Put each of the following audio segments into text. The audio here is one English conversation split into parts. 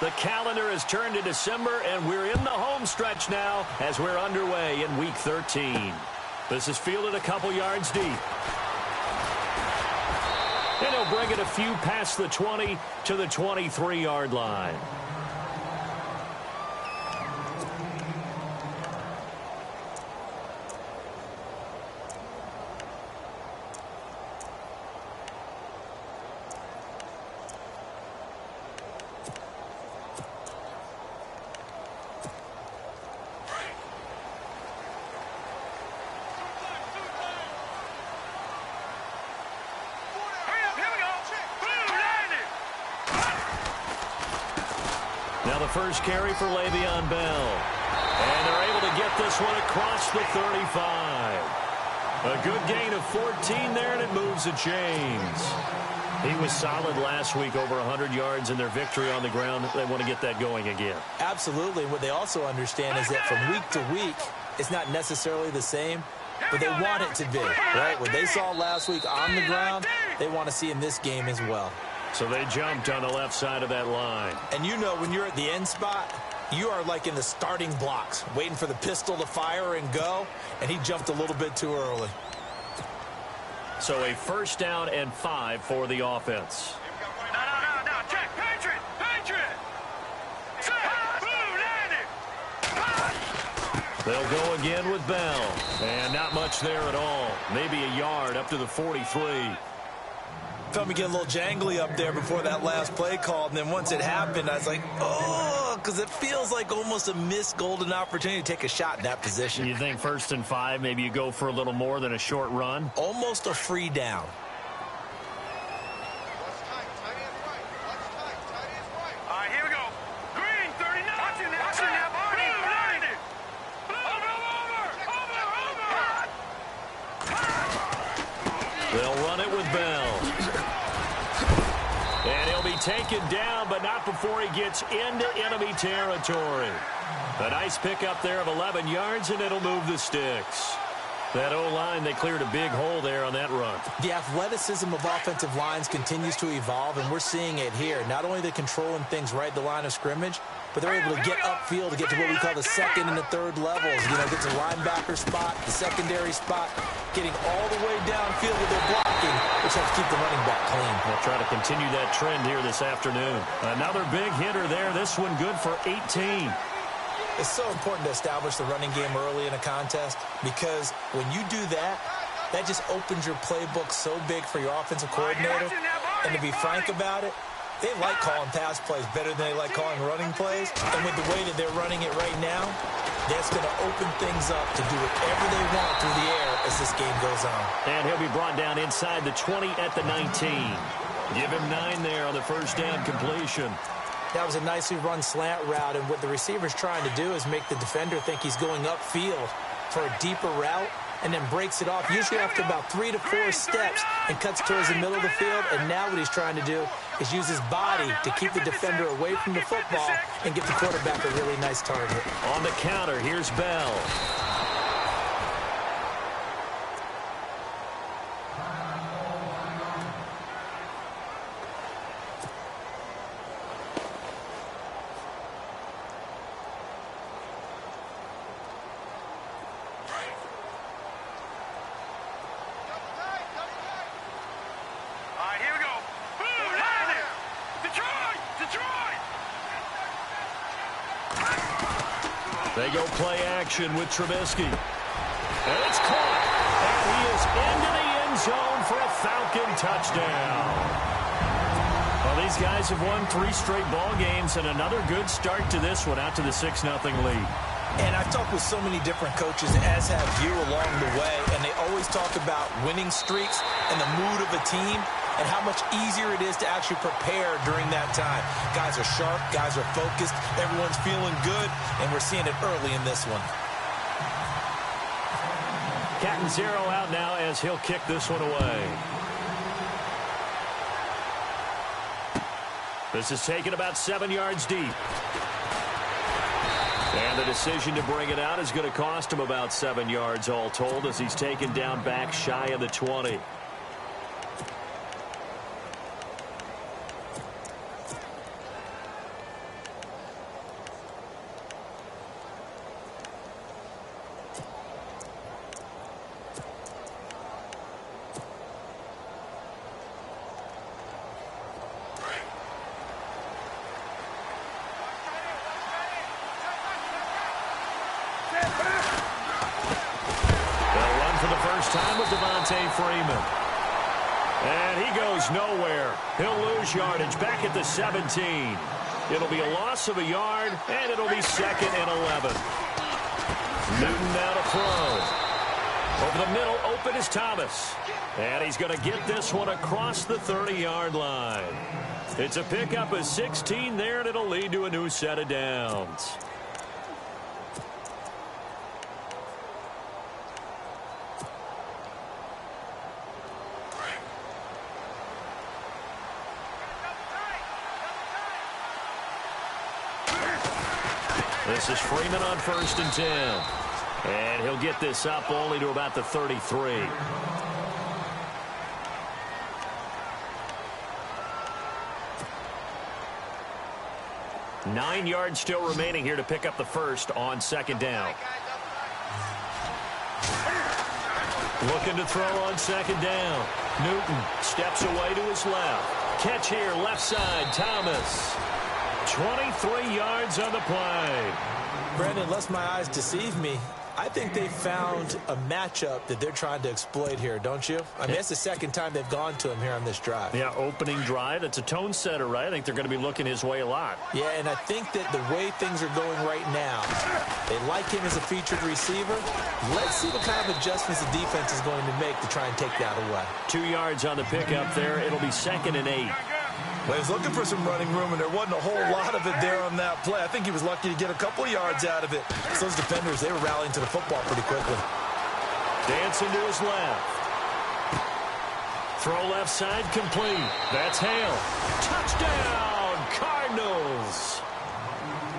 The calendar has turned to December, and we're in the home stretch now as we're underway in Week 13. This is fielded a couple yards deep. And he'll bring it a few past the 20 to the 23-yard line. Now the first carry for Le'Veon Bell. And they're able to get this one across the 35. A good gain of 14 there, and it moves the chains. He was solid last week, over 100 yards in their victory on the ground. They want to get that going again. Absolutely. What they also understand is that from week to week, it's not necessarily the same, but they want it to be, right? What they saw last week on the ground, they want to see in this game as well. So they jumped on the left side of that line. And you know when you're at the end spot, you are like in the starting blocks, waiting for the pistol to fire and go, and he jumped a little bit too early. So a first down and 5 for the offense. No, check, Patriot! They'll go again with Bell. And not much there at all. Maybe a yard up to the 43. Felt me get a little jangly up there before that last play called, and then once it happened, I was like, oh, because it feels like almost a missed golden opportunity to take a shot in that position. You think first and 5, maybe you go for a little more than a short run? Almost a free down. All right, here we go. Green, 39. Watching that body. Over. They'll run it with Bell. And he'll be taken down, but not before he gets into enemy territory. A nice pickup there of 11 yards, and it'll move the sticks. That O-line, they cleared a big hole there on that run. The athleticism of offensive lines continues to evolve, and we're seeing it here. Not only are they controlling things right at the line of scrimmage, but they're able to get upfield to get to what we call the second and the third levels. You know, get to the linebacker spot, the secondary spot, getting all the way downfield with their blocking, which helps keep the running back clean. They'll try to continue that trend here this afternoon. Another big hitter there. This one good for 18. It's so important to establish the running game early in a contest, because when you do that, that just opens your playbook so big for your offensive coordinator. And to be frank about it, they like calling pass plays better than they like calling running plays. And with the way that they're running it right now, that's going to open things up to do whatever they want through the air as this game goes on. And he'll be brought down inside the 20 at the 19. Give him 9 there on the first down completion. That was a nicely run slant route, and what the receiver's trying to do is make the defender think he's going upfield for a deeper route, and then breaks it off, usually after about 3 to 4 steps, and cuts towards the middle of the field. And now what he's trying to do is use his body to keep the defender away from the football and give the quarterback a really nice target. On the counter, here's Bell. They go play action with Trubisky. And it's caught. And he is into the end zone for a Falcon touchdown. Well, these guys have won 3 straight ball games, and another good start to this one, out to the 6-0 lead. And I've talked with so many different coaches, as have you, along the way, and they always talk about winning streaks and the mood of a team and how much easier it is to actually prepare during that time. Guys are sharp, guys are focused, everyone's feeling good, and we're seeing it early in this one. Cat and 0 out now as he'll kick this one away. This is taken about 7 yards deep. And the decision to bring it out is going to cost him about 7 yards all told, as he's taken down back shy of the 20. was Devontae Freeman. And he goes nowhere. He'll lose yardage back at the 17. It'll be a loss of a yard, and it'll be 2nd and 11. Newton now to throw. Over the middle, open is Thomas. And he's going to get this one across the 30-yard line. It's a pickup of 16 there, and it'll lead to a new set of downs. This is Freeman on 1st and 10. And he'll get this up only to about the 33. Nine yards still remaining here to pick up the first on 2nd down. Looking to throw on 2nd down. Newton steps away to his left. Catch here, left side, Thomas. 23 yards on the play. Brandon, unless my eyes deceive me, I think they found a matchup that they're trying to exploit here, don't you? I mean, it's the 2nd time they've gone to him here on this drive. Yeah, opening drive. It's a tone setter, right? I think they're going to be looking his way a lot. Yeah, and I think that the way things are going right now, they like him as a featured receiver. Let's see what kind of adjustments the defense is going to make to try and take that away. 2 yards on the pickup there. It'll be 2nd and 8. Well, he was looking for some running room, and there wasn't a whole lot of it there on that play. I think he was lucky to get a couple of yards out of it. So those defenders, they were rallying to the football pretty quickly. Dancing to his left. Throw left side complete. That's Hale. Touchdown, Cardinals.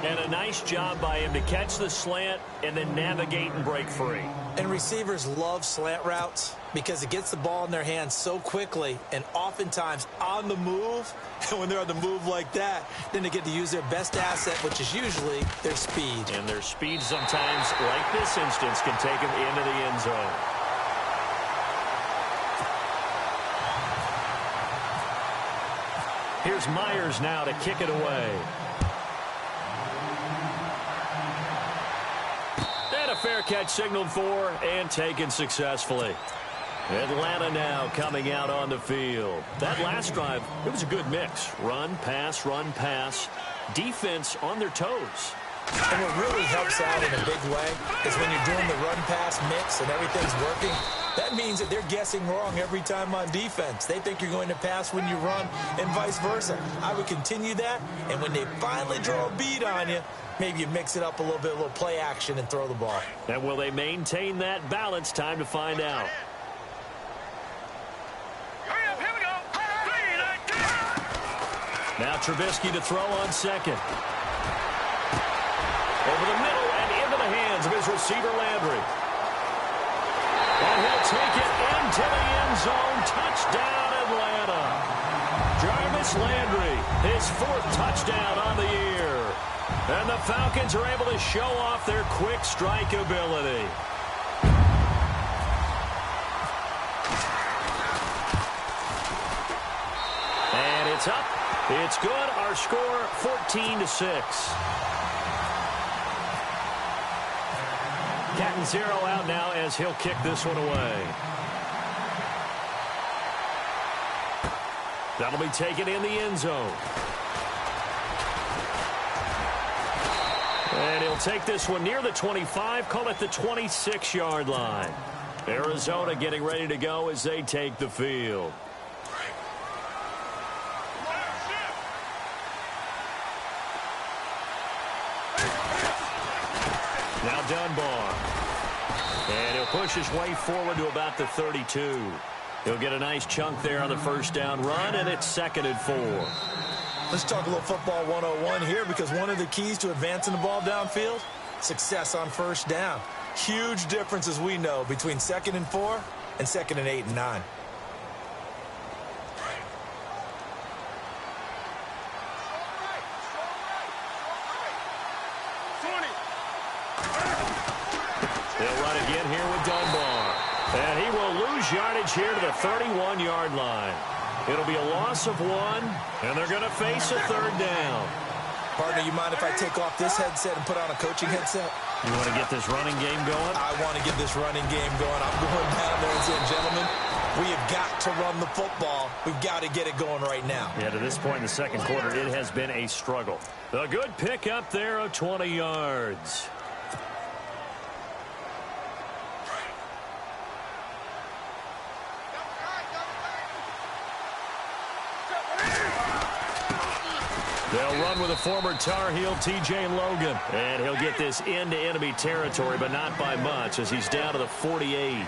And a nice job by him to catch the slant and then navigate and break free. And receivers love slant routes because it gets the ball in their hands so quickly and oftentimes on the move. And when they're on the move like that, then they get to use their best asset, which is usually their speed. And their speed sometimes, like this instance, can take them into the end zone. Here's Myers now to kick it away. And a fair catch signaled for and taken successfully. Atlanta now coming out on the field. That last drive, it was a good mix. Run, pass, defense on their toes. And what really helps out in a big way is when you're doing the run-pass mix and everything's working, that means that they're guessing wrong every time on defense. They think you're going to pass when you run and vice versa. I would continue that, and when they finally draw a beat on you, maybe you mix it up a little bit, a little play action, and throw the ball. And will they maintain that balance? Time to find out. Hurry up, here we go. 3, 9, 2. Now Trubisky to throw on 2nd. Over the middle and into the hands of his receiver, Landry. And he'll take it into the end zone. Touchdown, Atlanta. Jarvis Landry, his 4th touchdown on the year. And the Falcons are able to show off their quick strike ability. And it's up. It's good. Our score, 14-6. Catanzaro out now as he'll kick this one away. That'll be taken in the end zone. And he'll take this one near the 25, call it the 26-yard line. Arizona getting ready to go as they take the field. Now Dunbar. And he'll push his way forward to about the 32. He'll get a nice chunk there on the first down run, and it's 2nd and 4. Let's talk a little football 101 here, because one of the keys to advancing the ball downfield, success on first down. Huge difference, as we know, between 2nd and 4 and 2nd and 8 and 9. They'll run again here with Dunbar. And he will lose yardage here to the 31-yard line. It'll be a loss of 1, and they're going to face a 3rd down. Partner, you mind if I take off this headset and put on a coaching headset? You want to get this running game going? I want to get this running game going. I'm going down there and saying, gentlemen, we have got to run the football. We've got to get it going right now. Yeah, to this point in the second quarter, it has been a struggle. A good pick up there of 20 yards. They'll run with a former Tar Heel, T.J. Logan. And he'll get this into enemy territory, but not by much, as he's down to the 48.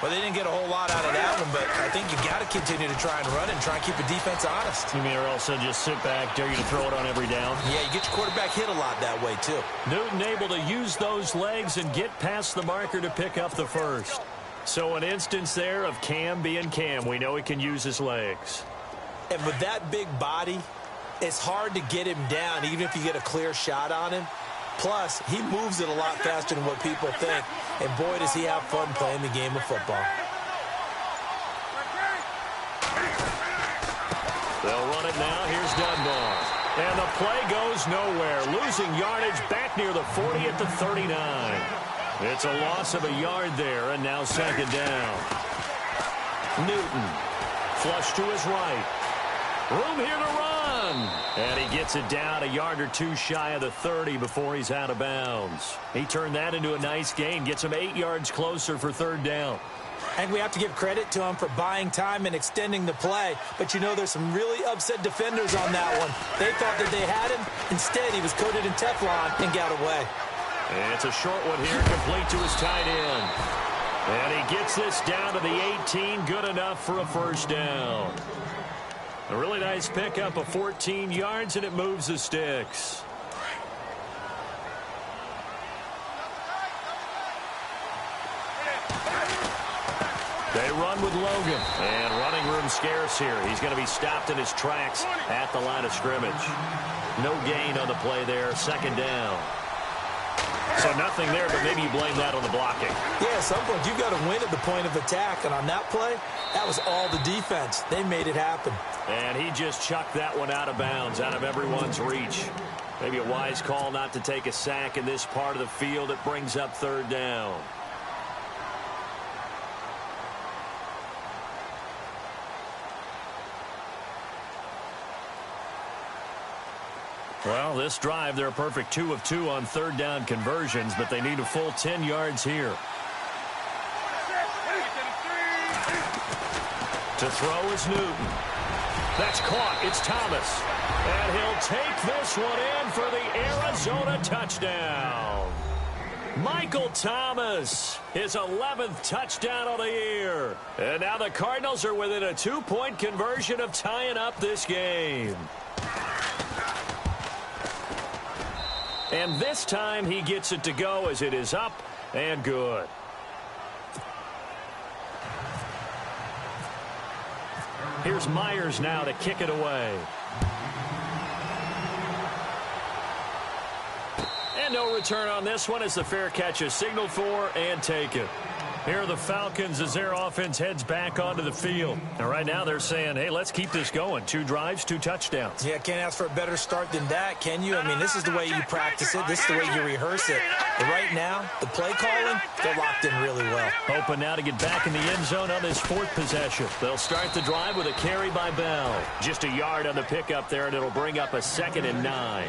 Well, they didn't get a whole lot out of that one, but I think you got to continue to try and run and try and keep the defense honest. You mean, or also just sit back, dare you to throw it on every down? Yeah, you get your quarterback hit a lot that way, too. Newton able to use those legs and get past the marker to pick up the first. So an instance there of Cam being Cam. We know he can use his legs. And with that big body, it's hard to get him down, even if you get a clear shot on him. Plus, he moves it a lot faster than what people think. And boy, does he have fun playing the game of football. They'll run it now. Here's Dunbar. And the play goes nowhere. Losing yardage back near the 40 at the 39. It's a loss of a yard there, and now second down. Newton. Flush to his right. Room here to run. And he gets it down a yard or two shy of the 30 before he's out of bounds. He turned that into a nice gain. Gets him 8 yards closer for third down. And we have to give credit to him for buying time and extending the play. But, you know, there's some really upset defenders on that one. They thought that they had him. Instead, he was coated in Teflon and got away. And it's a short one here, complete to his tight end. And he gets this down to the 18, good enough for a first down. A really nice pickup of 14 yards, and it moves the sticks. They run with Logan, and running room scarce here. He's going to be stopped in his tracks at the line of scrimmage. No gain on the play there, second down. So nothing there, but maybe you blame that on the blocking. Yeah, at some point, you've got to win at the point of attack. And on that play, that was all the defense. They made it happen. And he just chucked that one out of bounds, out of everyone's reach. Maybe a wise call not to take a sack in this part of the field. It brings up third down. Well, this drive, they're a perfect 2 of 2 on third down conversions, but they need a full 10 yards here. To throw is Newton. That's caught. It's Thomas. And he'll take this one in for the Arizona touchdown. Michael Thomas, his 11th touchdown of the year. And now the Cardinals are within a 2-point conversion of tying up this game. And this time he gets it to go as it is up and good. Here's Myers now to kick it away. And no return on this one as the fair catch is signaled for and taken. Here are the Falcons as their offense heads back onto the field. And right now they're saying, hey, let's keep this going. 2 drives, 2 touchdowns. Yeah, can't ask for a better start than that, can you? I mean, this is the way you practice it. This is the way you rehearse it. But right now, the play calling, they're locked in really well. Hoping now to get back in the end zone on this 4th possession. They'll start the drive with a carry by Bell. Just a yard on the pickup there, and it'll bring up a 2nd and 9.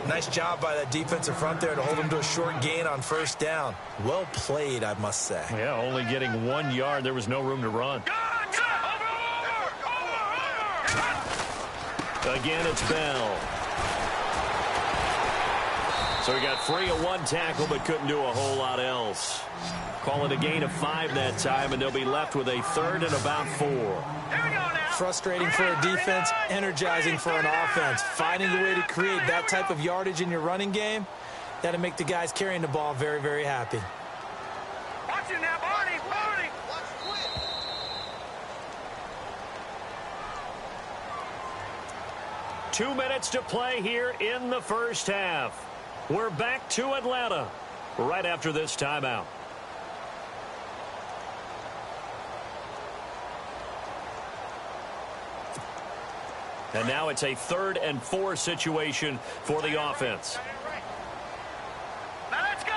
Nice job by that defensive front there to hold them to a short gain on first down. Well played, I must say. Yeah, only getting 1 yard. There was no room to run. Again, it's Bell. So he got free of 1 tackle, but couldn't do a whole lot else. Call it a gain of 5 that time, and they'll be left with a 3rd and about 4. Frustrating for a defense, energizing for an offense. Finding a way to create that type of yardage in your running game, that'll make the guys carrying the ball very, very happy. Watch it now, Barney, Barney. 2 minutes to play here in the first half. We're back to Atlanta right after this timeout. And now it's a 3rd and 4 situation for the offense. Now let's go.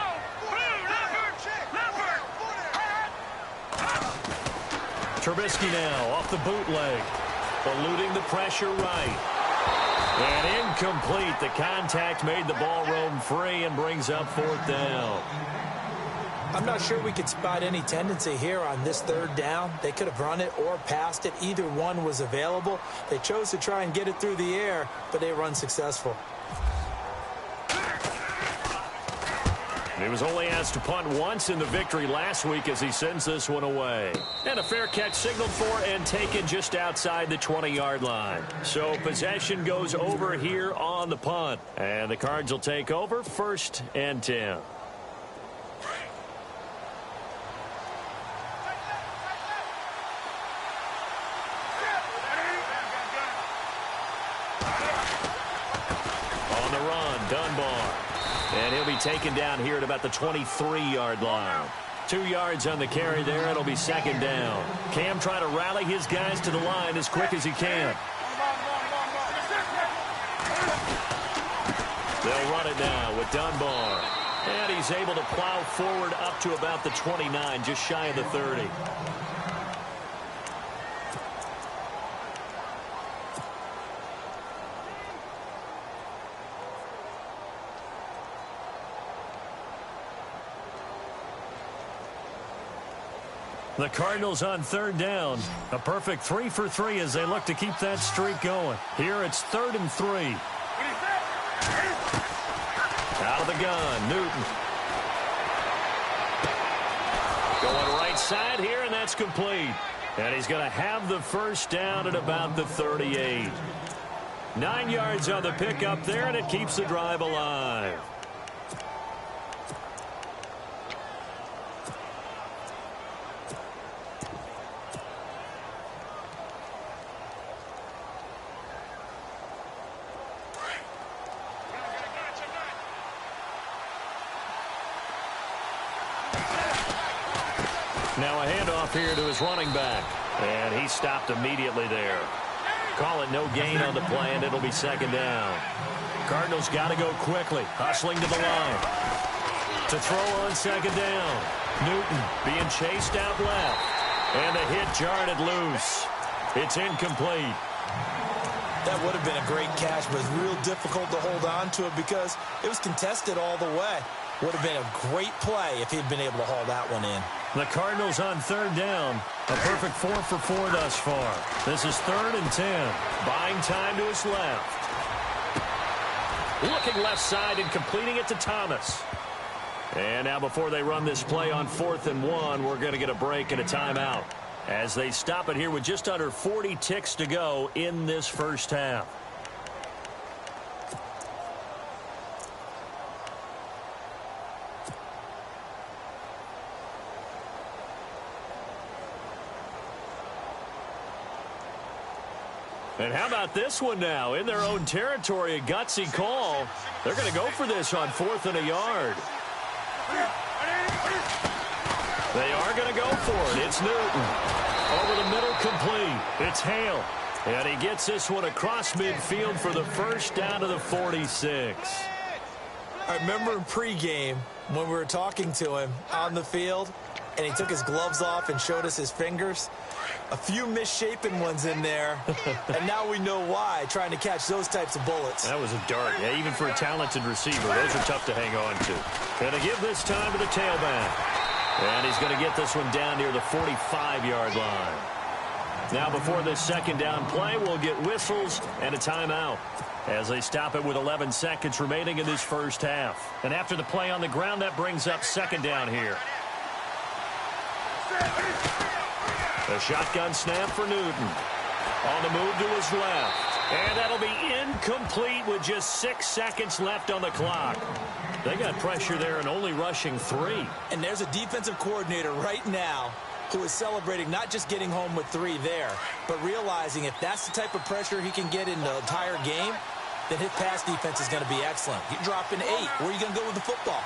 Trubisky now off the bootleg. Eluding the pressure right. And incomplete. The contact made the ball roam free and brings up 4th down. I'm not sure we could spot any tendency here on this 3rd down. They could have run it or passed it. Either one was available. They chose to try and get it through the air, but they were unsuccessful. He was only asked to punt once in the victory last week as he sends this one away. And a fair catch signaled for and taken just outside the 20-yard line. So possession goes over here on the punt. And the Cards will take over 1st and 10. On the run, Dunbar. And he'll be taken down here at about the 23-yard line. 2 yards on the carry there. It'll be 2nd down. Cam trying to rally his guys to the line as quick as he can. They'll run it now with Dunbar. And he's able to plow forward up to about the 29, just shy of the 30. The Cardinals on 3rd down. A perfect 3 for 3 as they look to keep that streak going. Here it's 3rd and 3. Out of the gun, Newton. Going right side here, and that's complete. And he's going to have the 1st down at about the 38. 9 yards on the pickup there, and it keeps the drive alive. Now a handoff here to his running back. And he stopped immediately there. Call it no gain on the play, and it'll be 2nd down. Cardinals got to go quickly. Hustling to the line. To throw on 2nd down. Newton being chased out left. And the hit jarred it loose. It's incomplete. That would have been a great catch, but it's real difficult to hold on to it because it was contested all the way. Would have been a great play if he'd been able to haul that one in. The Cardinals on 3rd down. A perfect 4 for 4 thus far. This is 3rd and 10. Buying time to his left. Looking left side and completing it to Thomas. And now before they run this play on 4th and 1, we're going to get a break and a timeout as they stop it here with just under 40 ticks to go in this 1st half. And how about this one now? In their own territory, a gutsy call. They're going to go for this on 4th and a yard. They are going to go for it. It's Newton. Over the middle, complete. It's Hale. And he gets this one across midfield for the 1st down to the 46. I remember in pregame when we were talking to him on the field, and he took his gloves off and showed us his fingers. A few misshapen ones in there, and now we know why, trying to catch those types of bullets. That was a dart. Yeah, even for a talented receiver, those are tough to hang on to. Going to give this time to the tailback. And he's going to get this one down near the 45-yard line. Now before this 2nd down play, we'll get whistles and a timeout as they stop it with 11 seconds remaining in this 1st half. And after the play on the ground, that brings up 2nd down here. The shotgun snap for Newton. On the move to his left. And that'll be incomplete with just 6 seconds left on the clock. They got pressure there and only rushing 3. And there's a defensive coordinator right now who is celebrating not just getting home with 3 there, but realizing if that's the type of pressure he can get in the entire game, then his pass defense is going to be excellent. You drop in 8. Where are you going to go with the football?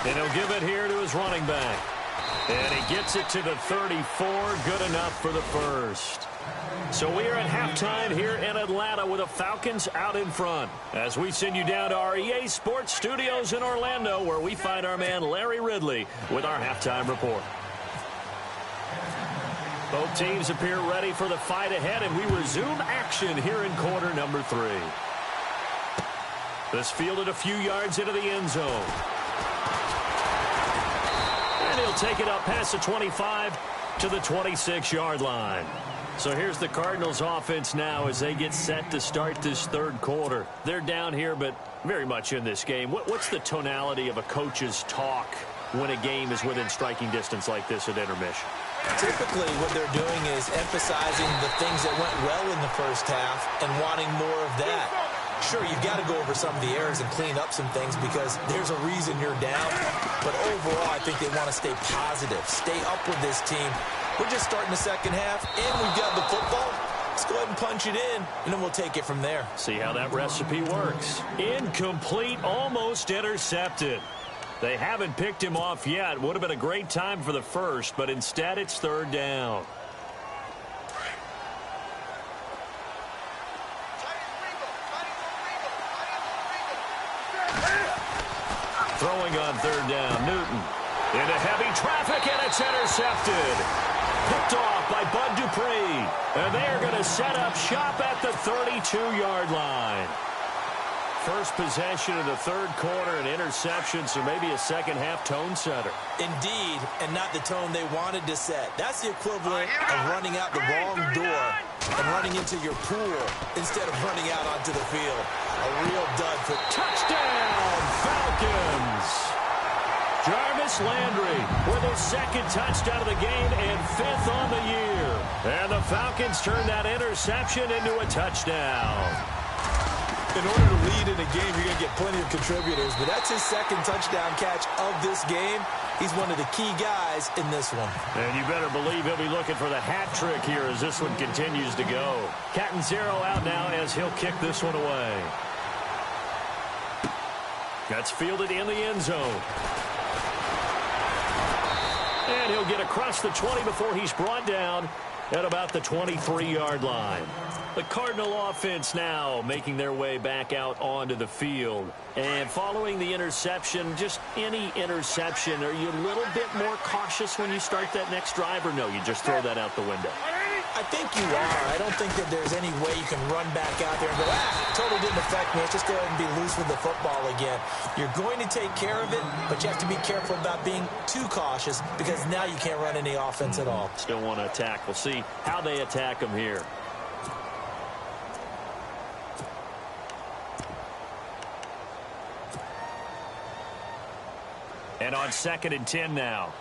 And he'll give it here to his running back. And he gets it to the 34. Good enough for the first. So we are at halftime here in Atlanta with the Falcons out in front. As we send you down to our EA Sports Studios in Orlando, where we find our man Larry Ridley with our halftime report. Both teams appear ready for the fight ahead, and we resume action here in quarter number 3. This fielded a few yards into the end zone. And he'll take it up past the 25 to the 26-yard line. So here's the Cardinals offense now as they get set to start this third quarter. They're down here, but very much in this game. What's the tonality of a coach's talk when a game is within striking distance like this at intermission? Typically, what they're doing is emphasizing the things that went well in the first half and wanting more of that. Sure, you've got to go over some of the errors and clean up some things because there's a reason you're down. But overall, I think they want to stay positive, stay up with this team. We're just starting the second half, and we've got the football. Let's go ahead and punch it in, and then we'll take it from there. See how that recipe works. Incomplete, almost intercepted. They haven't picked him off yet. Would have been a great time for the first, but instead it's third down. Throwing on third down, Newton. Into heavy traffic, and it's intercepted. Picked off by Bud Dupree. And they're going to set up shop at the 32-yard line. First possession of the third quarter, an interception, so maybe a second-half tone setter. Indeed, and not the tone they wanted to set. That's the equivalent of running out the wrong door and running into your pool instead of running out onto the field. A real dud for touchdown, Falcons. Jarvis Landry with his second touchdown of the game and 5th on the year. And the Falcons turn that interception into a touchdown. In order to lead in a game, you're going to get plenty of contributors, but that's his second touchdown catch of this game. He's one of the key guys in this one. And you better believe he'll be looking for the hat trick here as this one continues to go. Catanzaro out now as he'll kick this one away. That's fielded in the end zone. And he'll get across the 20 before he's brought down at about the 23-yard line. The Cardinal offense now making their way back out onto the field. And following the interception, just any interception, are you a little bit more cautious when you start that next drive, or no, you just throw that out the window? I think you are. I don't think that there's any way you can run back out there and go, totally didn't affect me. Let's just go ahead and be loose with the football again. You're going to take care of it, but you have to be careful about being too cautious because now you can't run any offense at all. Still want to attack. We'll see how they attack them here. And on 2nd and 10 now.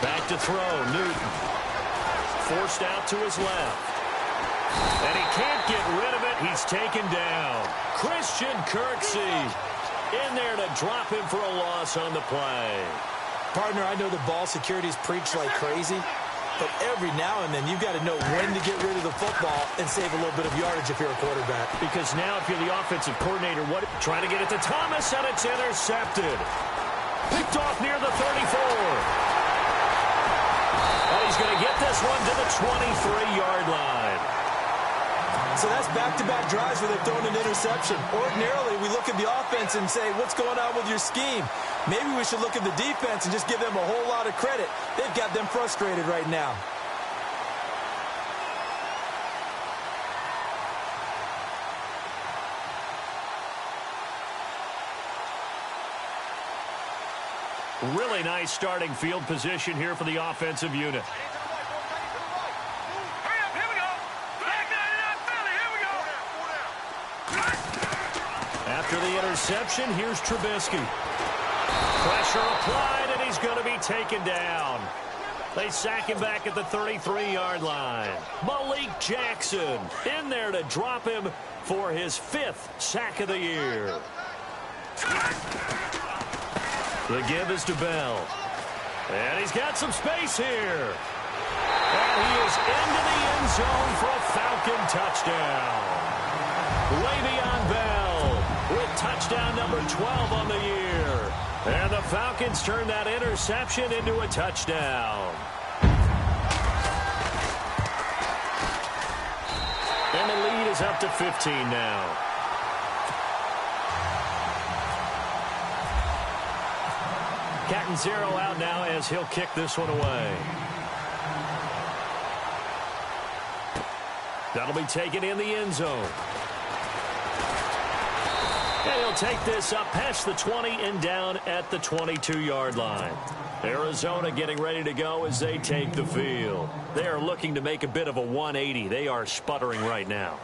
Back to throw, Newton. Forced out to his left. And he can't get rid of it. He's taken down. Christian Kirksey in there to drop him for a loss on the play. Partner, I know the ball security's preached like crazy, but every now and then you've got to know when to get rid of the football and save a little bit of yardage if you're a quarterback. Because now if you're the offensive coordinator, trying to get it to Thomas, and it's intercepted. Picked off near the 34. And he's going to get this one to the 23-yard line. So that's back-to-back drives where they've thrown an interception. Ordinarily, we look at the offense and say, what's going on with your scheme? Maybe we should look at the defense and just give them a whole lot of credit. They've got them frustrated right now. Really nice starting field position here for the offensive unit. After the interception, here's Trubisky. Pressure applied, and he's going to be taken down. They sack him back at the 33-yard line. Malik Jackson in there to drop him for his 5th sack of the year. The give is to Bell. And he's got some space here. And he is into the end zone for a Falcon touchdown. Le'Veon Bell with touchdown number 12 on the year. And the Falcons turn that interception into a touchdown. And the lead is up to 15 now. Catanzaro out now as he'll kick this one away. That'll be taken in the end zone. And he'll take this up past the 20 and down at the 22-yard line. Arizona getting ready to go as they take the field. They are looking to make a bit of a 180. They are sputtering right now.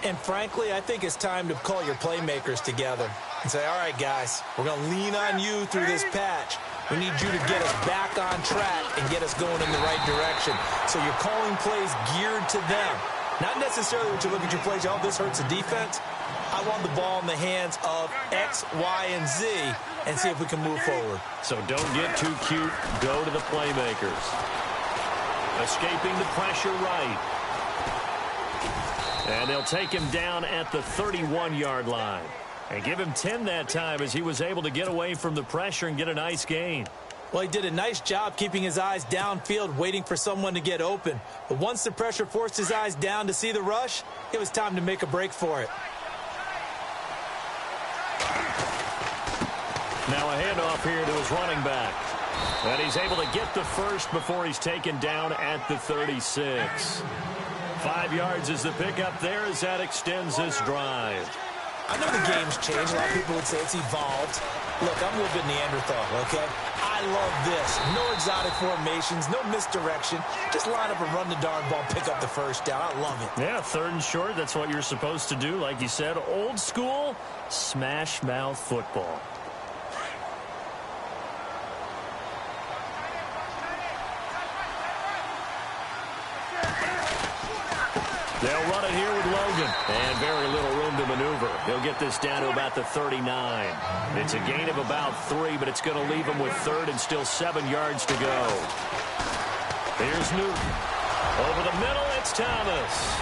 And frankly, I think it's time to call your playmakers together and say, all right, guys, we're going to lean on you through this patch. We need you to get us back on track and get us going in the right direction. So you're calling plays geared to them. Not necessarily what you look at your plays, oh, this hurts the defense. I want the ball in the hands of X, Y, and Z and see if we can move forward. So don't get too cute. Go to the playmakers. Escaping the pressure right. And they'll take him down at the 31-yard line. And give him 10 that time as he was able to get away from the pressure and get a nice gain. Well, he did a nice job keeping his eyes downfield, waiting for someone to get open. But once the pressure forced his eyes down to see the rush, it was time to make a break for it. Now a handoff here to his running back. And he's able to get the first before he's taken down at the 36. 5 yards is the pickup there as that extends this drive. I know the game's changed. A lot of people would say it's evolved. Look, I'm a little bit Neanderthal, okay? I love this. No exotic formations, no misdirection. Just line up and run the darn ball, pick up the first down. I love it. Yeah, 3rd and short, that's what you're supposed to do. Like you said, old school, smash mouth football. They'll run it here with Logan. And very little room to maneuver. He'll get this down to about the 39. It's a gain of about 3, but it's going to leave him with 3rd and still 7 yards to go. Here's Newton. Over the middle, it's Thomas.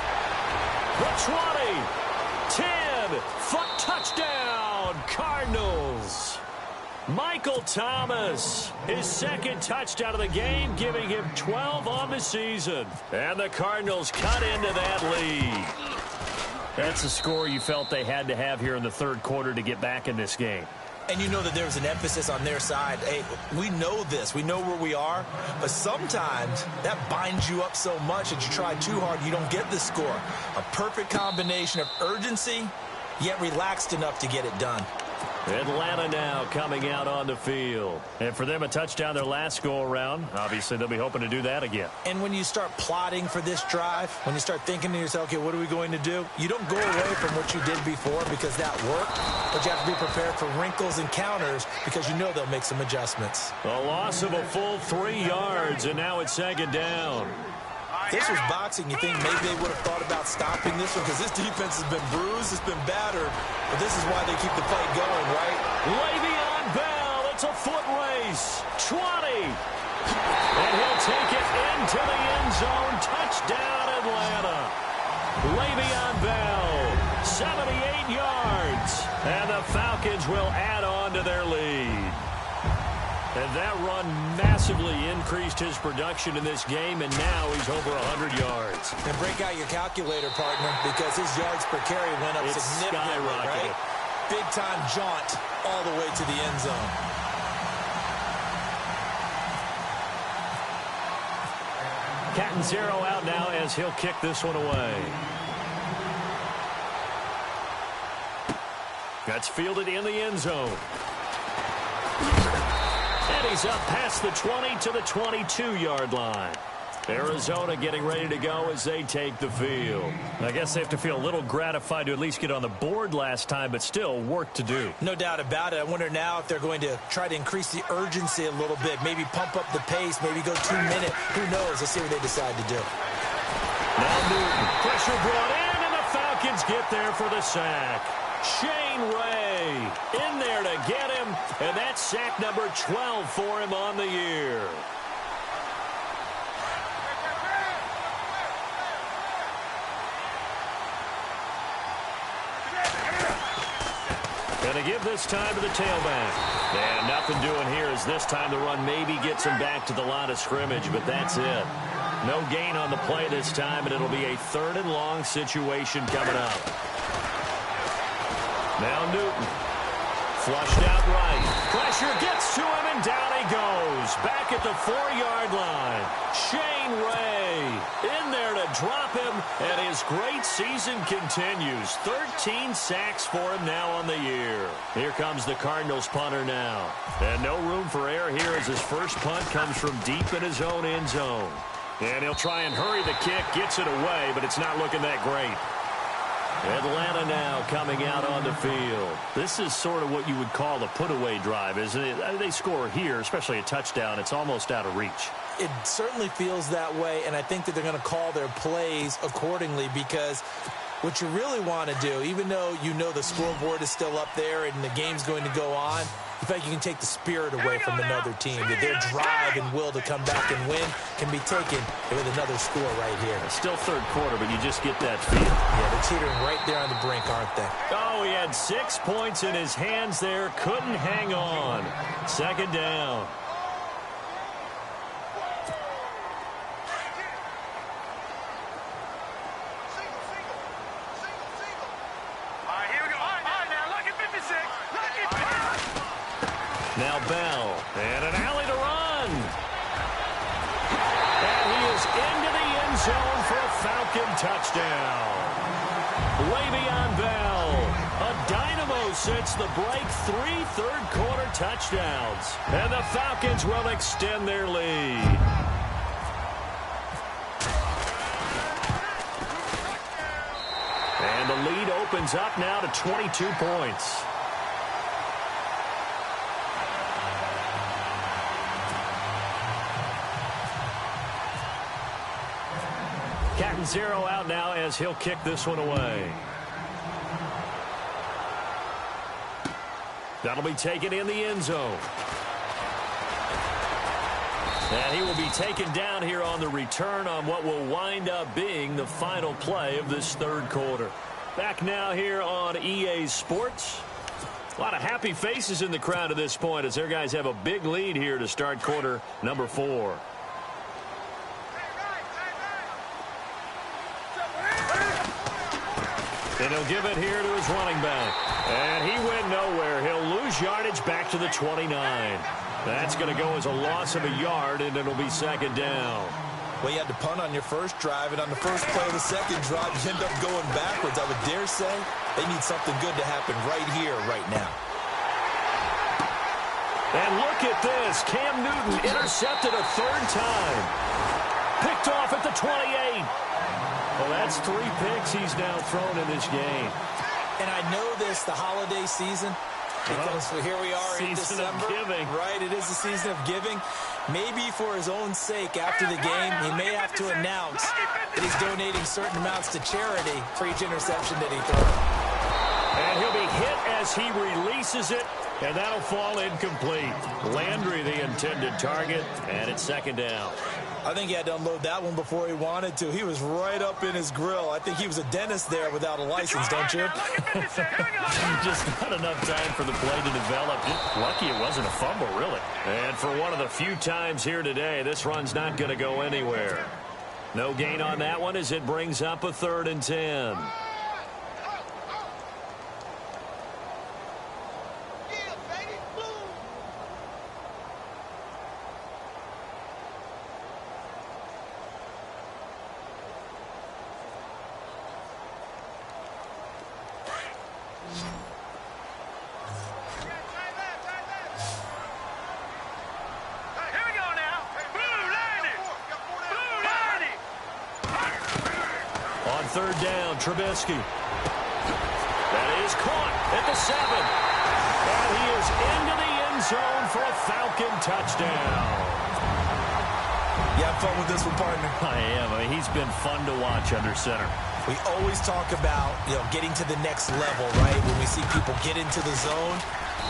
The 20. 10. Foot touchdown. Cardinals. Michael Thomas, his 2nd touchdown of the game, giving him 12 on the season. And the Cardinals cut into that lead. That's a score you felt they had to have here in the 3rd quarter to get back in this game. And you know that there's an emphasis on their side. Hey, we know this. We know where we are. But sometimes that binds you up so much that you try too hard, you don't get the score. A perfect combination of urgency, yet relaxed enough to get it done. Atlanta now coming out on the field. And for them, a touchdown their last go-around. Obviously, they'll be hoping to do that again. And when you start plotting for this drive, when you start thinking to yourself, okay, what are we going to do? You don't go away from what you did before because that worked, but you have to be prepared for wrinkles and counters because you know they'll make some adjustments. A loss of a full 3 yards, and now it's 2nd down. This was boxing. You think maybe they would have thought about stopping this one because this defense has been bruised, it's been battered, but this is why they keep the fight going, right? Le'Veon Bell, it's a foot race. 20. And he'll take it into the end zone. Touchdown, Atlanta. Le'Veon Bell, 78 yards. And the Falcons will add on to their lead. And that run massively increased his production in this game, and now he's over 100 yards. And break out your calculator, partner, because his yards per carry went up significantly, right? Big-time jaunt all the way to the end zone. Catanzaro out now as he'll kick this one away. That's fielded in the end zone. And he's up past the 20 to the 22-yard line. Arizona getting ready to go as they take the field. I guess they have to feel a little gratified to at least get on the board last time, but still work to do. No doubt about it. I wonder now if they're going to try to increase the urgency a little bit, maybe pump up the pace, maybe go 2 minute. Who knows? Let's see what they decide to do. Now Newton. Pressure brought in, and the Falcons get there for the sack. Shane Ray in there to get him, and that's sack number 12 for him on the year. Gonna give this time to the tailback. And nothing doing here as this time the run maybe gets him back to the line of scrimmage, but that's it. No gain on the play this time, and it'll be a 3rd and long situation coming up. Now Newton. Flushed out right. Pressure gets to him, and down he goes. Back at the 4-yard line. Shane Ray in there to drop him, and his great season continues. 13 sacks for him now on the year. Here comes the Cardinals punter now. And no room for error here as his first punt comes from deep in his own end zone. And he'll try and hurry the kick, gets it away, but it's not looking that great. Atlanta now coming out on the field. This is sort of what you would call a put-away drive, isn't it? They score here, especially a touchdown. It's almost out of reach. It certainly feels that way, and I think that they're going to call their plays accordingly because what you really want to do, even though you know the scoreboard is still up there and the game's going to go on, you feel like you can take the spirit away from another team, that their drive and will to come back and win can be taken with another score right here. It's still 3rd quarter, but you just get that feel. Yeah, they're teetering right there on the brink, aren't they? Oh, he had 6 points in his hands there. Couldn't hang on. 2nd down. Now Bell, and an alley to run. And he is into the end zone for a Falcon touchdown. Le'Veon Bell, a dynamo since the break, 3 third-quarter touchdowns. And the Falcons will extend their lead. And the lead opens up now to 22 points. Captain Zero out now as he'll kick this one away. That'll be taken in the end zone. And he will be taken down here on the return on what will wind up being the final play of this 3rd quarter. Back now here on EA Sports. A lot of happy faces in the crowd at this point as their guys have a big lead here to start quarter number 4. And he'll give it here to his running back. And he went nowhere. He'll lose yardage back to the 29. That's going to go as a loss of a yard, and it'll be 2nd down. Well, you had to punt on your first drive, and on the first play of the 2nd drive, you end up going backwards. I would dare say they need something good to happen right here, right now. And look at this. Cam Newton intercepted a 3rd time. Picked off at the 28. Well, that's 3 picks he's now thrown in this game. And I know this, the holiday season, because here we are in December. Season of giving. Right, it is the season of giving. Maybe for his own sake, after the game, he may have to announce that he's donating certain amounts to charity for each interception that he throws. And he'll be hit as he releases it, and that'll fall incomplete. Landry, the intended target, and it's 2nd down. I think he had to unload that one before he wanted to. He was right up in his grill. I think he was a dentist there without a license, don't you? Just not enough time for the play to develop. Lucky it wasn't a fumble, really. And for one of the few times here today, this run's not going to go anywhere. No gain on that one as it brings up a 3rd and 10. On 3rd down, Trubisky. That is caught at the 7. And he is into the end zone for a Falcon touchdown. You have fun with this one, partner? I am. I mean, he's been fun to watch under center. We always talk about, getting to the next level, right? When we see people get into the zone,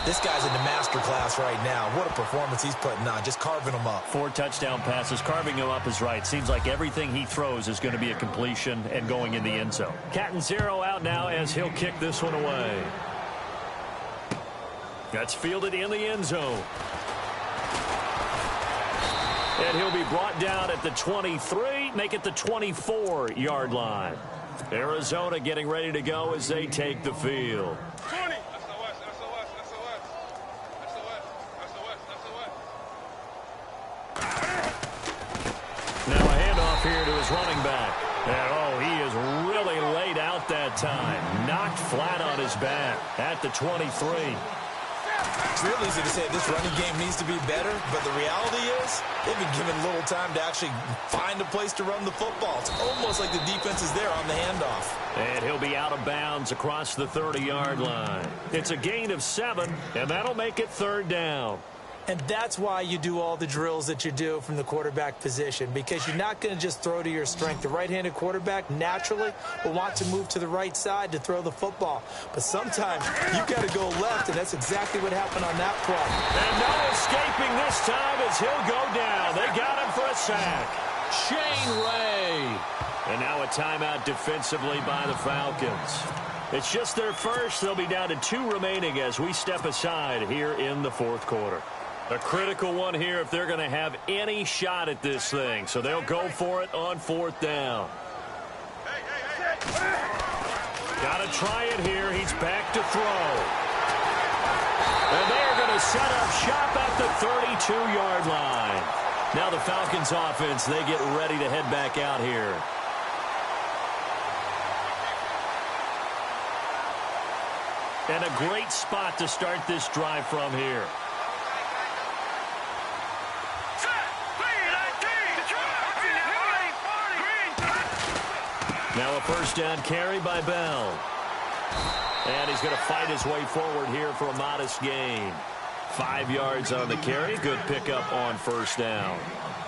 this guy's in the master class right now. What a performance he's putting on, just carving them up. 4 touchdown passes. Carving him up is right. Seems like everything he throws is going to be a completion and going in the end zone. Captain Zero out now as he'll kick this one away. That's fielded in the end zone. And he'll be brought down at the 23, make it the 24-yard line. Arizona getting ready to go as they take the field. 20. Now a handoff here to his running back. And, he is really laid out that time. Knocked flat on his back at the 23. It's real easy to say this running game needs to be better, but the reality is they've been given little time to actually find a place to run the football. It's almost like the defense is there on the handoff. And he'll be out of bounds across the 30-yard line. It's a gain of 7, and that'll make it 3rd down. And that's why you do all the drills that you do from the quarterback position, because you're not going to just throw to your strength. The right-handed quarterback naturally will want to move to the right side to throw the football. But sometimes you've got to go left, and that's exactly what happened on that play. And no escaping this time as he'll go down. They got him for a sack. Shane Ray. And now a timeout defensively by the Falcons. It's just their first. They'll be down to 2 remaining as we step aside here in the 4th quarter. A critical one here if they're going to have any shot at this thing. So they'll go for it on 4th down. Got to try it here. He's back to throw. And they're going to set up shop at the 32-yard line. Now the Falcons offense, they get ready to head back out here. And a great spot to start this drive from here. Now a 1st down carry by Bell. And he's going to fight his way forward here for a modest gain. 5 yards on the carry. Good pickup on 1st down.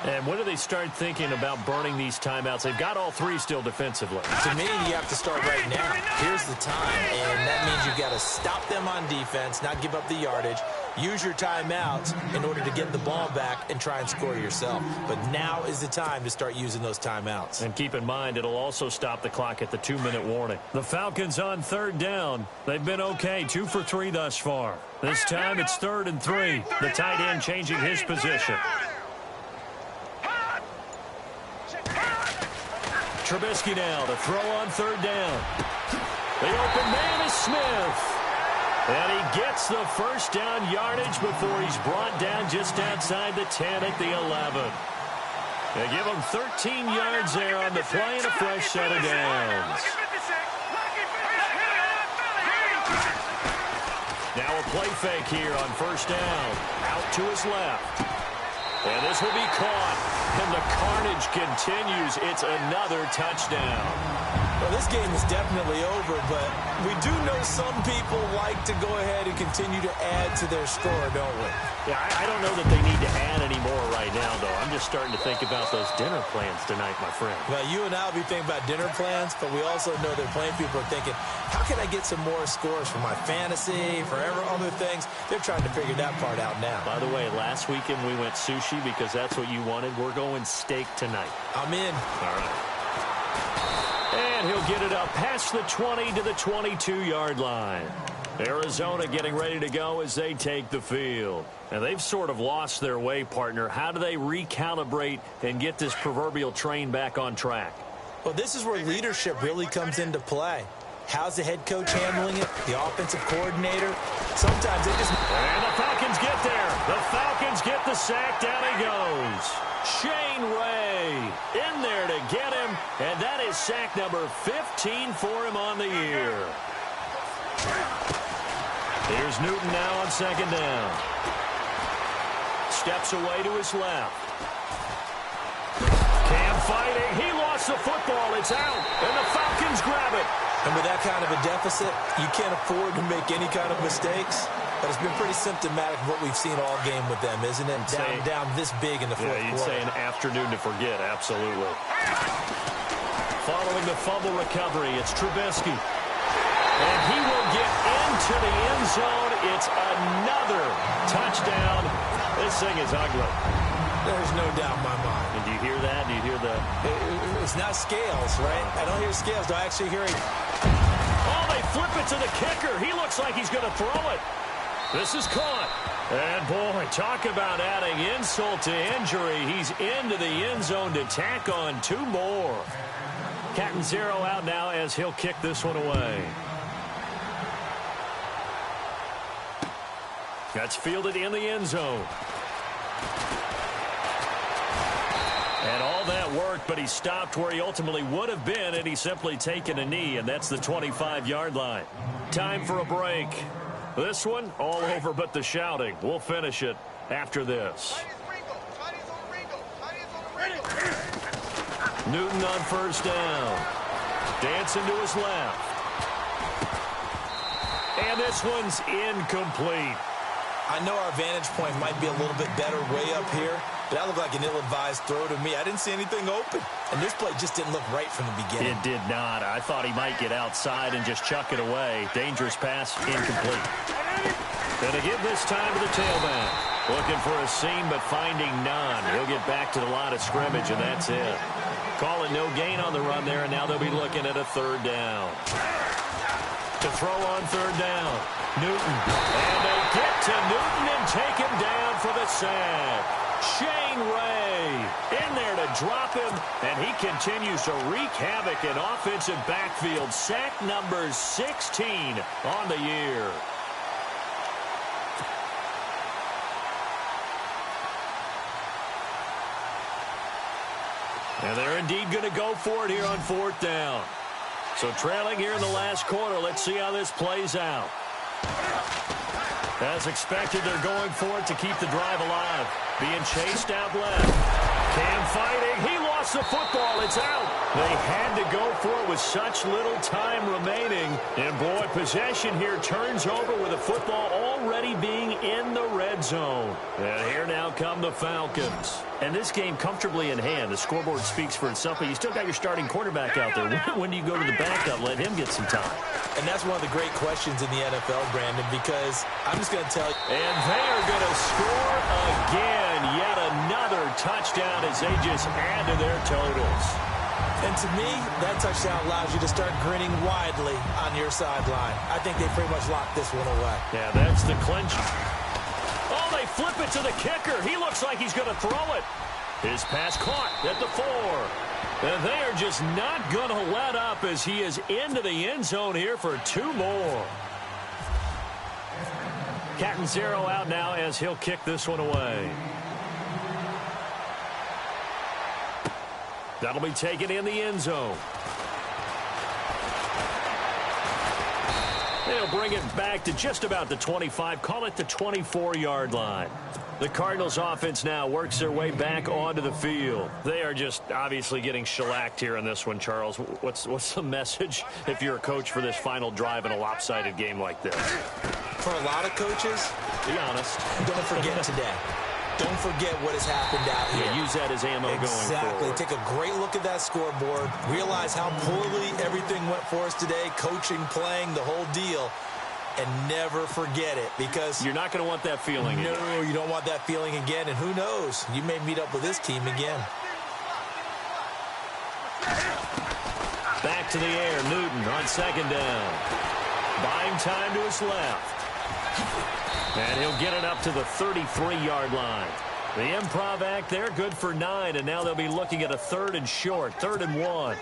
And when do they start thinking about burning these timeouts? They've got all 3 still defensively. To me, you have to start right now. Here's the time, and that means you've got to stop them on defense, not give up the yardage, use your timeouts in order to get the ball back and try and score yourself. But now is the time to start using those timeouts. And keep in mind, it'll also stop the clock at the 2-minute warning. The Falcons on 3rd down. They've been okay, 2 for 3 thus far. This time it's 3rd and 3. The tight end changing his position. Trubisky now to throw on 3rd down. The open man is Smith. And he gets the 1st down yardage before he's brought down just outside the 10 at the 11. They give him 13 yards there on the play and a fresh set of downs. Now a play fake here on 1st down. Out to his left. And this will be caught. And the carnage continues. It's another touchdown. Well, this game is definitely over, but we do know some people like to go ahead and continue to add to their score, don't we? Yeah, I don't know that they need to add any more right now, though. I'm just starting to think about those dinner plans tonight, my friend. Well, you and I will be thinking about dinner plans, but we also know that plenty of people are thinking, how can I get some more scores for my fantasy, for other things? They're trying to figure that part out now. By the way, last weekend we went sushi because that's what you wanted. We're going steak tonight. I'm in. All right. And he'll get it up past the 20 to the 22-yard line. Arizona getting ready to go as they take the field. And they've sort of lost their way, partner. How do they recalibrate and get this proverbial train back on track? Well, this is where leadership really comes into play. How's the head coach handling it? The offensive coordinator? Sometimes they just... And the Falcons get there. The Falcons get the sack. Down he goes. Shane Ray in there to get him. And that is sack number 15 for him on the year. Here's Newton now on 2nd down. Steps away to his left. Cam fighting. He lost the football. It's out. And the Falcons grab it. And with that kind of a deficit, you can't afford to make any kind of mistakes. But it's been pretty symptomatic of what we've seen all game with them, isn't it? Down this big in the 4th quarter. Yeah, you'd say an afternoon to forget. Absolutely. Following the fumble recovery, it's Trubisky. And he will get into the end zone. It's another touchdown. This thing is ugly. There's no doubt in my mind. And do you hear that? Do you hear the... It's not scales, right? I don't hear scales. Do I actually hear it? Oh, they flip it to the kicker. He looks like he's going to throw it. This is caught. And, boy, talk about adding insult to injury. He's into the end zone to tack on 2 more. Catanzaro out now as he'll kick this one away. That's fielded in the end zone. And all that worked, but he stopped where he ultimately would have been, and he's simply taken a knee, and that's the 25-yard line. Time for a break. This one, all over but the shouting. We'll finish it after this. Newton on first down. Dancing to his left. And this one's incomplete. I know our vantage point might be a little bit better way up here, but that looked like an ill-advised throw to me. I didn't see anything open. And this play just didn't look right from the beginning. It did not. I thought he might get outside and just chuck it away. Dangerous pass, incomplete. And again this time to the tailback. Looking for a seam, but finding none. He'll get back to the line of scrimmage, and that's it. Call it no gain on the run there, and now they'll be looking at a 3rd down. To throw on 3rd down. Newton. And they get to Newton and take him down for the sack. Shane Ray in there to drop him, and he continues to wreak havoc in offensive backfield. Sack number 16 on the year. And they're indeed going to go for it here on 4th down. So trailing here in the last quarter, let's see how this plays out. As expected, they're going for it to keep the drive alive. Being chased out left. Cam fighting. He lost the football. It's out. They had to go for it with such little time remaining. And, boy, possession here turns over with the football already being in the red zone. And here now come the Falcons. And this game comfortably in hand. The scoreboard speaks for itself, but you still got your starting quarterback out there. When do you go to the backup? Let him get some time. And that's one of the great questions in the NFL, Brandon, because I'm just going to tell you. And they are going to score again. Yet another touchdown as they just add to their totals. And to me, that touchdown allows you to start grinning widely on your sideline. I think they pretty much locked this one away. Yeah, that's the clinch. Oh, they flip it to the kicker. He looks like he's going to throw it. His pass caught at the 4. And they are just not going to let up as he is into the end zone here for 2 more. Catanzaro out now as he'll kick this one away. That'll be taken in the end zone. They'll bring it back to just about the 25, call it the 24-yard line. The Cardinals offense now works their way back onto the field. They are just obviously getting shellacked here in this one, Charles. What's the message if you're a coach for this final drive in a lopsided game like this? For a lot of coaches, be honest. Don't forget today. Don't forget what has happened out here. Yeah, use that as ammo going forward. Exactly. Take a great look at that scoreboard. Realize how poorly everything went for us today. Coaching, playing, the whole deal. And never forget it, because you're not going to want that feeling again. No, you don't want that feeling again. And who knows? You may meet up with this team again. Back to the air. Newton on 2nd down. Buying time to his left. And he'll get it up to the 33-yard line. The improv act there, good for 9, and now they'll be looking at a 3rd and short, 3rd and 1.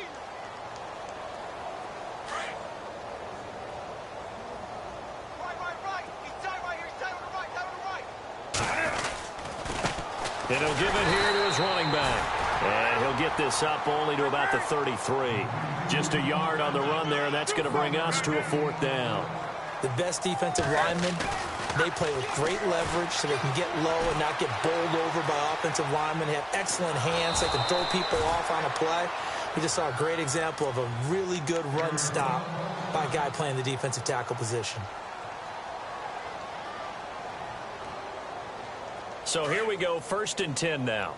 And he'll give it here to his running back. And he'll get this up only to about the 33. Just a yard on the run there, and that's going to bring us to a 4th down. The best defensive linemen, they play with great leverage so they can get low and not get bowled over by offensive linemen. They have excellent hands. They can throw people off on a play. We just saw a great example of a really good run stop by a guy playing the defensive tackle position. So here we go, 1st and 10 now.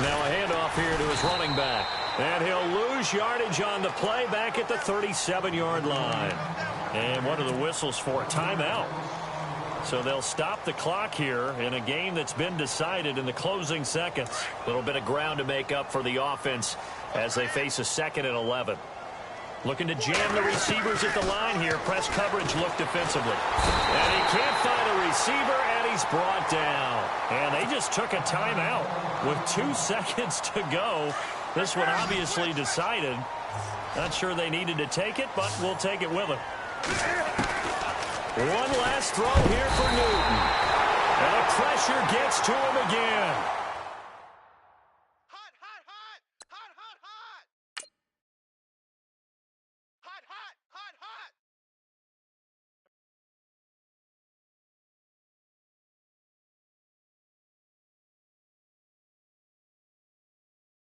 Now a handoff here to his running back. And he'll lose yardage on the play back at the 37-yard line. And what are the whistles for? Timeout. So they'll stop the clock here in a game that's been decided in the closing seconds. A little bit of ground to make up for the offense as they face a 2nd and 11. Looking to jam the receivers at the line here. Press coverage look defensively. And he can't find a receiver, and he's brought down. And they just took a timeout with 2 seconds to go. This one obviously decided. Not sure they needed to take it, but we'll take it with them. One last throw here for Newton. And the pressure gets to him again.